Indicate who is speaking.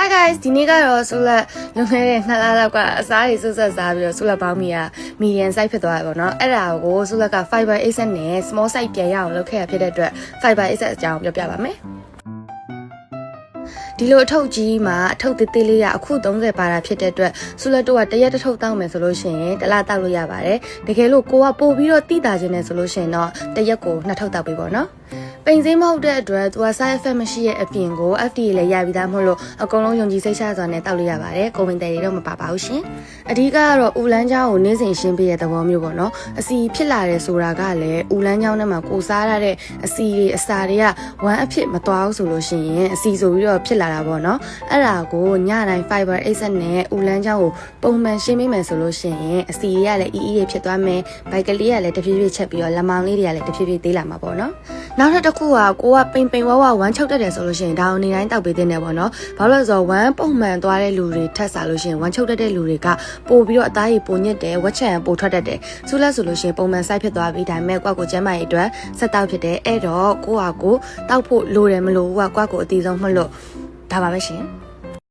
Speaker 1: Hi guys ဒီနေ့ကတော့ဆုလက်လွန်ခဲ့တဲ့2လလောက်က အစားတွေစွတ်စားပြီးတော့ဆုလက်ပေါင်းမီက medium size ဖြစ်သွားတယ်ပေါ့နော်အဲ့ဒါကိုဆုလက်က fiber access နဲ့ small size ပြန်ရအောင်လုပ်ခဲ့ရဖြစ်တဲ့အတွက် fiber access အကြောင်းပြောပြပါမယ်ဒီလိုအထုပ်ကြီးမှာအထုပ်သေးသေးလေးရအခု30ပါတာဖြစ်တဲ့အတွက်ဆုလက်တို့ကတရက်တစ်ထုပ်တောက်မယ်ဆိုလို့ရှိရင်တစ်လတောက်လို့ရပါတယ်တကယ်လို့ကိုကပို့ပြီးတော့တိတာခြင်းနဲ့ဆိုလို့ရှိရင်တော့တရက်ကို2ထုပ်တောက်ပေးပေါ့နော်ပိန်စင်းမဟုတ်တဲ့အတွက်သူက side effect မရှိတဲ့အပြင်ကို FDA လည်းရပြီးသားမဟုတ်လို့အကုန်လုံးယုံကြည်စိတ်ချစွာနဲ့တောက်လို့ရပါတယ်ကိုဝင်တယ်တွေတော့မပါပါဘူးရှင်အဓိကကတော့ဦးလန်းချောင်းကိုနေ့စဉ်ရှင်းပေးတဲ့သဘောမျိုးပေါ့နော်အစီဖြစ်လာတယ်ဆိုတာကလည်းဦးလန်းချောင်းထဲမှာကိုစားရတဲ့အစီတွေအစာတွေကဝမ်းအဖြစ်မသွားဘူးဆိုလို့ရှိရင်အစီဆိုပြီးတော့ဖြစ်လာတာပေါ့နော်အဲ့ဒါကိုညတိုင်း fiber access နဲ့ဦးလန်းချောင်းကိုပုံမှန်ရှင်းပေးမယ်ဆိုလို့ရှိရင်အစီတွေကလည်းအီးတွေဖြစ်သွားမယ်ဘိုက်ကလေးကလည်းတဖြည်းဖြည်းချက်ပြီးတော့လက်မောင်းလေးတွေကလည်းတဖြည်းဖြည်းသေးလာမှာပေါ့နော်နောက်ထပ်တစ်ခုကကိုကပိန်ဝဝဝမ်းချုပ်တတ်တယ်ဆိုလို့ရှိရင်ဒါအောင်နေတိုင်းတောက်ပေးတဲ့နေပေါ့နော်ဘာလို့လဲဆိုတော့ဝမ်းပုံမှန်သွားတဲ့လူတွေထက်စားလို့ရှိရင်ဝမ်းချုပ်တတ်တဲ့လူတွေကပို့ပြီးတော့အသားရည်ပိုညစ်တယ်ဝက်ချံပိုထွက်တတ်တယ်ဆိုလဲဆိုလို့ရှိရင်ပုံမှန်စိုက်ဖြစ်သွားပြီးဒါပေမဲ့ကွက်ကိုကျန်းမာရေးအတွက်ဆက်တောက်ဖြစ်တယ်အဲ့တော့ကိုကကိုတောက်ဖို့လိုတယ်မလိုဘူးကွက်ကိုအတီးဆုံးမလို့ဒါပါပဲရှင်